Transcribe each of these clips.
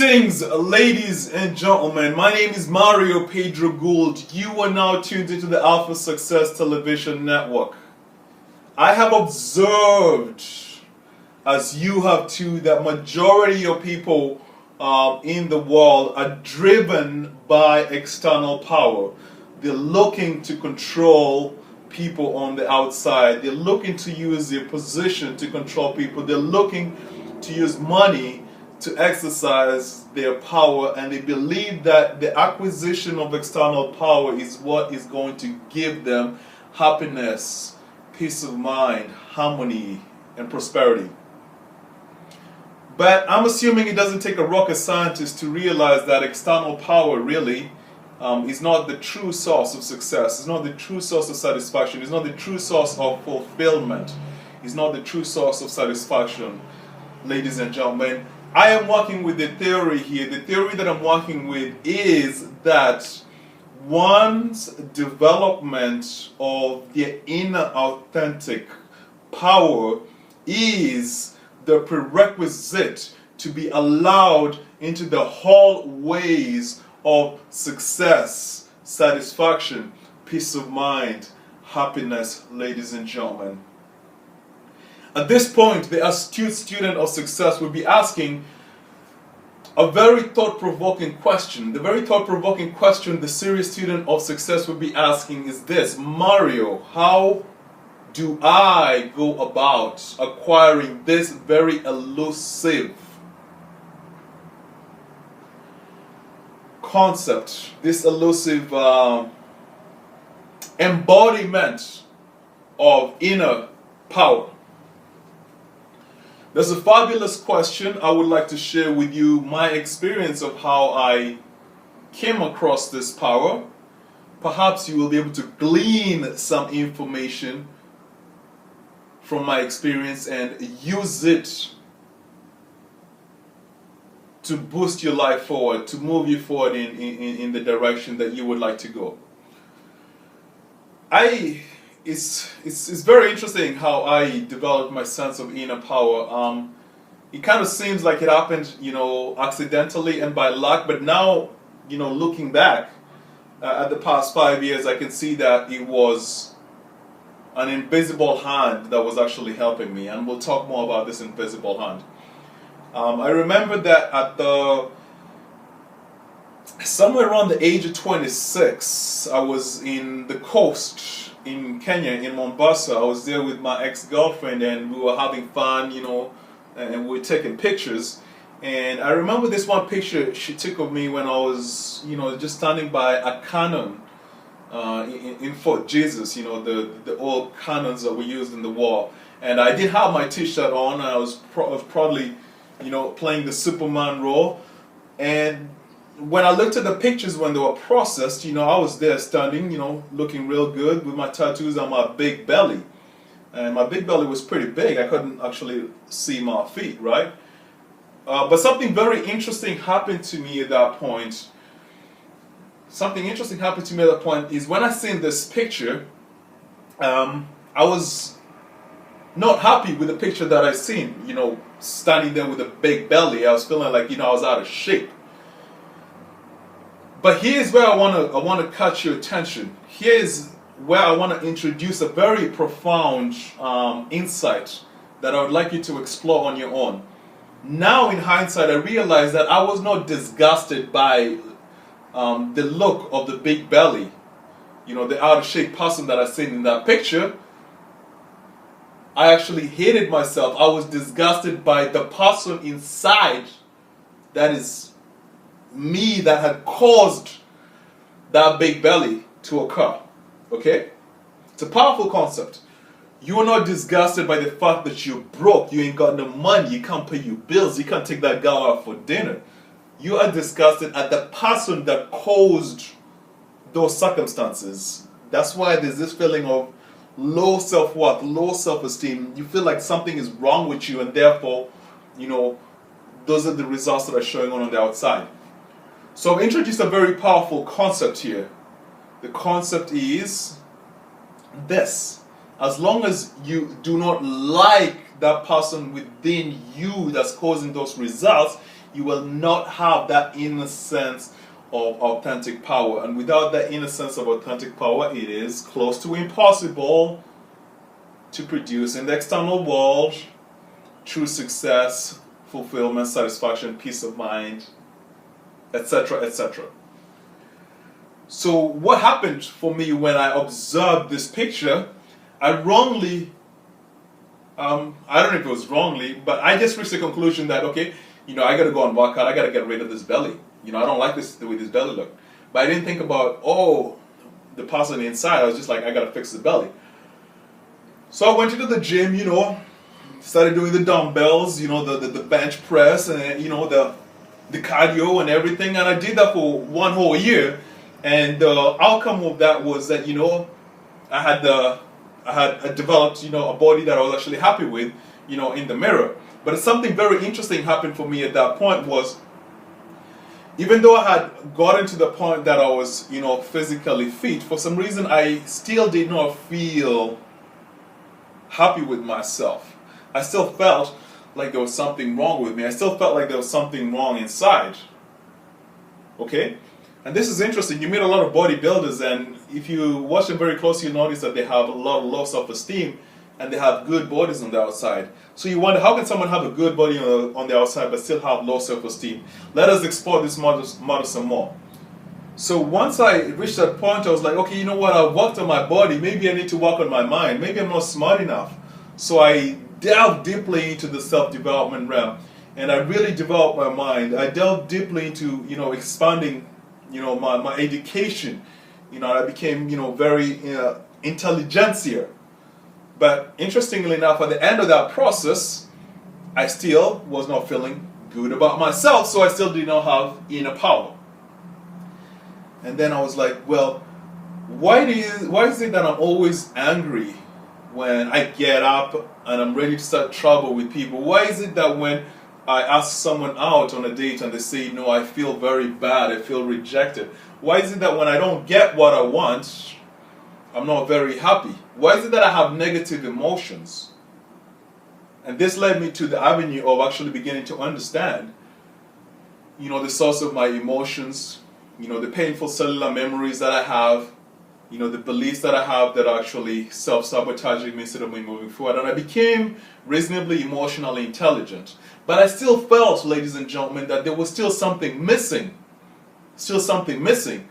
Greetings, ladies and gentlemen. My name is Mario Pedro Gould. You are now tuned into the Alpha Success Television Network. I have observed, as you have too, that majority of people in the world are driven by external power. They're looking to control people on the outside. They're looking to use their position to control people. They're looking to use money to exercise their power, and they believe that the acquisition of external power is what is going to give them happiness, peace of mind, harmony, and prosperity. But I'm assuming it doesn't take a rocket scientist to realize that external power really is not the true source of success. It's not the true source of satisfaction. It's not the true source of fulfillment. It's not the true source of satisfaction, ladies and gentlemen. I am working with the theory here. The theory that I'm working with is that one's development of their inner authentic power is the prerequisite to be allowed into the hallways of success, satisfaction, peace of mind, happiness, ladies and gentlemen. At this point, the astute student of success will be asking a very thought-provoking question. The very thought-provoking question the serious student of success will be asking is this: Mario, how do I go about acquiring this very elusive concept, this elusive embodiment of inner power? There's a fabulous question. I would like to share with you my experience of how I came across this power. Perhaps you will be able to glean some information from my experience and use it to boost your life forward, to move you forward in the direction that you would like to go. It's very interesting how I developed my sense of inner power. It kind of seems like it happened, accidentally and by luck. But now, looking back at the past 5 years, I can see that it was an invisible hand that was actually helping me. And we'll talk more about this invisible hand. I remember that somewhere around the age of 26, I was in the coast in Kenya, in Mombasa. I was there with my ex-girlfriend, and we were having fun, and we were taking pictures. And I remember this one picture she took of me when I was, just standing by a cannon in Fort Jesus, the old cannons that we used in the war. And I did have my t-shirt on, and I was probably, playing the Superman role. And when I looked at the pictures when they were processed, I was there standing, looking real good with my tattoos on my big belly. And my big belly was pretty big. I couldn't actually see my feet, right? But something very interesting happened to me at that point. Something interesting happened to me at that point is when I seen this picture, I was not happy with the picture that I seen, standing there with a big belly. I was feeling like, I was out of shape. But here's where I want to catch your attention. Here's where I want to introduce a very profound insight that I would like you to explore on your own. Now, in hindsight, I realize that I was not disgusted by the look of the big belly, the out of shape person that I seen in that picture. I actually hated myself. I was disgusted by the person inside, that is me, that had caused that big belly to occur. Okay? It's a powerful concept. You are not disgusted by the fact that you're broke, you ain't got no money, you can't pay your bills, you can't take that girl out for dinner. You are disgusted at the person that caused those circumstances. That's why there's this feeling of low self-worth, low self-esteem. You feel like something is wrong with you, and therefore, those are the results that are showing on the outside. So I've introduced a very powerful concept here. The concept is this: as long as you do not like that person within you that's causing those results, you will not have that inner sense of authentic power. And without that inner sense of authentic power, it is close to impossible to produce in the external world true success, fulfillment, satisfaction, peace of mind, etc., etc. So what happened for me when I observed this picture, I wrongly, I don't know if it was wrongly, but I just reached the conclusion that, okay, I got to go and work out, I got to get rid of this belly. I don't like the way this belly look. But I didn't think about, the person inside. I was just like, I got to fix the belly. So I went into the gym, started doing the dumbbells, the bench press, and, the cardio and everything. And I did that for one whole year. And the outcome of that was that, I had developed, a body that I was actually happy with, in the mirror. But something very interesting happened for me at that point was, even though I had gotten to the point that I was, physically fit, for some reason I still did not feel happy with myself. I still felt like there was something wrong with me. I still felt like there was something wrong inside. Okay? And this is interesting. You meet a lot of bodybuilders, and if you watch them very closely, you notice that they have a lot of low self-esteem, and they have good bodies on the outside. So you wonder, how can someone have a good body on the outside but still have low self-esteem? Let us explore this model some more. So once I reached that point, I was like, okay, you know what? I worked on my body. Maybe I need to work on my mind. Maybe I'm not smart enough. So I delved deeply into the self-development realm, and I really developed my mind. I delved deeply into, expanding, my education. I became, very intelligentsia. But interestingly enough, at the end of that process, I still was not feeling good about myself, so I still did not have inner power. And then I was like, well, why is it that I'm always angry when I get up and I'm ready to start trouble with people? Why is it that when I ask someone out on a date and they say no, I feel very bad, I feel rejected? Why is it that when I don't get what I want, I'm not very happy? Why is it that I have negative emotions? And this led me to the avenue of actually beginning to understand, the source of my emotions, the painful cellular memories that I have, the beliefs that I have that are actually self-sabotaging me instead of me moving forward. And I became reasonably emotionally intelligent. But I still felt, ladies and gentlemen, that there was still something missing.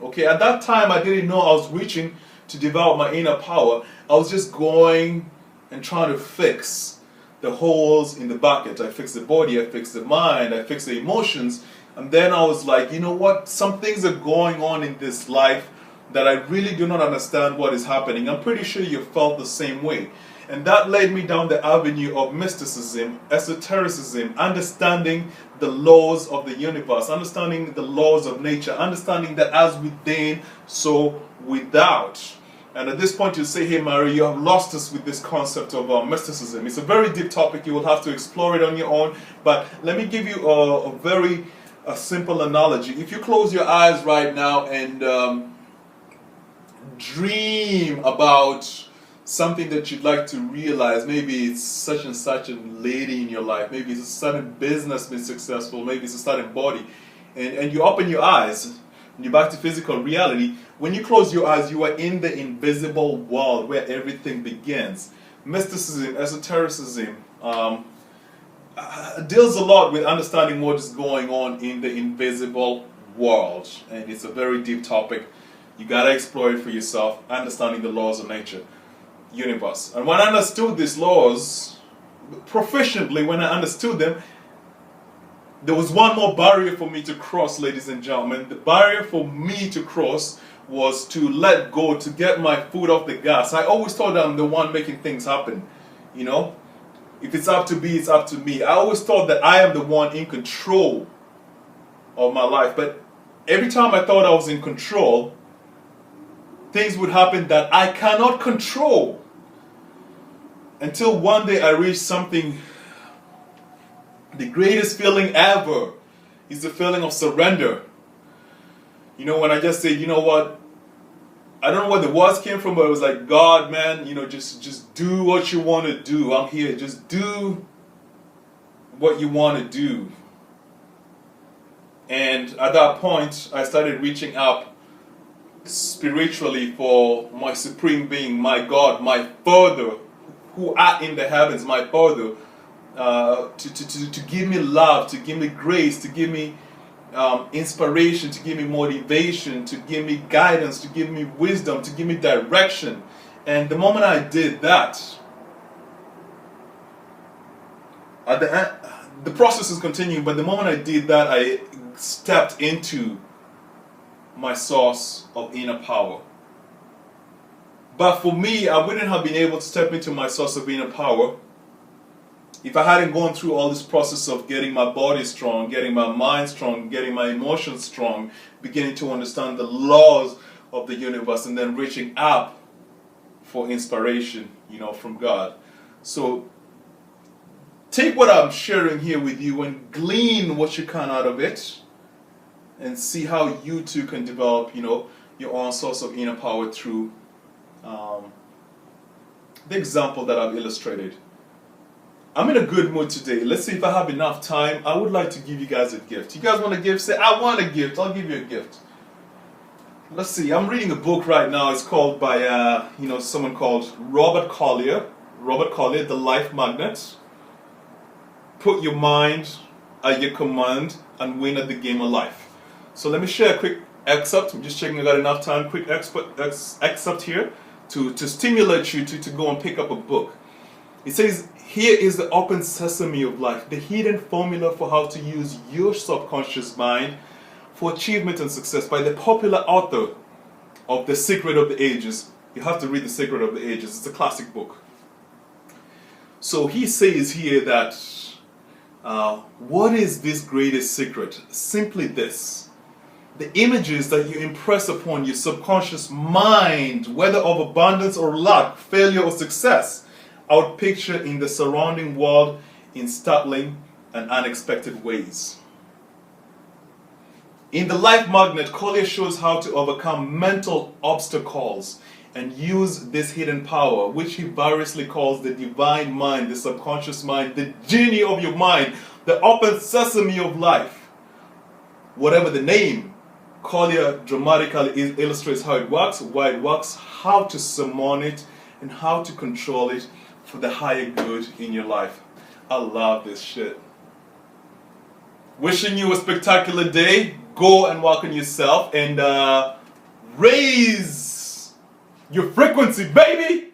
Okay, at that time I didn't know I was reaching to develop my inner power. I was just going and trying to fix the holes in the bucket. I fixed the body, I fixed the mind, I fixed the emotions. And then I was like, you know what? Some things are going on in this life that I really do not understand what is happening. I'm pretty sure you felt the same way. And that led me down the avenue of mysticism, esotericism, understanding the laws of the universe, understanding the laws of nature, understanding that as within, so without. And at this point you say, hey Mario, you have lost us with this concept of mysticism. It's a very deep topic, you will have to explore it on your own. But let me give you a very simple analogy. If you close your eyes right now and dream about something that you'd like to realize, maybe it's such and such a lady in your life, maybe it's a certain business being successful, maybe it's a certain body, and you open your eyes, and you're back to physical reality. When you close your eyes, you are in the invisible world where everything begins. Mysticism, esotericism, deals a lot with understanding what is going on in the invisible world, and it's a very deep topic. You gotta explore it for yourself, understanding the laws of nature, universe. And when I understood these laws proficiently, when I understood them, there was one more barrier for me to cross, ladies and gentlemen. The barrier for me to cross was to let go, to get my foot off the gas. I always thought I'm the one making things happen, If it's up to me, it's up to me. I always thought that I am the one in control of my life. But every time I thought I was in control, things would happen that I cannot control. Until one day I reached something, the greatest feeling ever is the feeling of surrender. When I just say, you know what, I don't know where the words came from, but it was like, God, man, just do what you want to do. I'm here. Just do what you want to do. And at that point, I started reaching up spiritually for my supreme being, my God, my Father, who art in the heavens, my Father, to give me love, to give me grace, to give me inspiration, to give me motivation, to give me guidance, to give me wisdom, to give me direction. And the moment I did that, at the end, the process is continuing, but the moment I did that, I stepped into my source of inner power. But for me, I wouldn't have been able to step into my source of inner power if I hadn't gone through all this process of getting my body strong, getting my mind strong, getting my emotions strong, beginning to understand the laws of the universe, and then reaching up for inspiration, from God. So take what I'm sharing here with you and glean what you can out of it, and see how you too can develop, your own source of inner power through the example that I've illustrated. I'm in a good mood today. Let's see if I have enough time. I would like to give you guys a gift. You guys want a gift? Say, I want a gift. I'll give you a gift. Let's see. I'm reading a book right now. It's called by, someone called Robert Collier. Robert Collier, The Life Magnet. Put your mind at your command and win at the game of life. So let me share a quick excerpt. I'm just checking I got enough time. Quick excerpt here to stimulate you to go and pick up a book. It says, here is the open sesame of life, the hidden formula for how to use your subconscious mind for achievement and success, by the popular author of The Secret of the Ages. You have to read The Secret of the Ages. It's a classic book. So he says here that what is this greatest secret? Simply this: the images that you impress upon your subconscious mind, whether of abundance or lack, failure or success, outpicture in the surrounding world in startling and unexpected ways. In The Life Magnet, Collier shows how to overcome mental obstacles and use this hidden power, which he variously calls the divine mind, the subconscious mind, the genie of your mind, the open sesame of life. Whatever the name, Collier dramatically illustrates how it works, why it works, how to summon it, and how to control it for the higher good in your life. I love this shit. Wishing you a spectacular day. Go and work on yourself and raise your frequency, baby!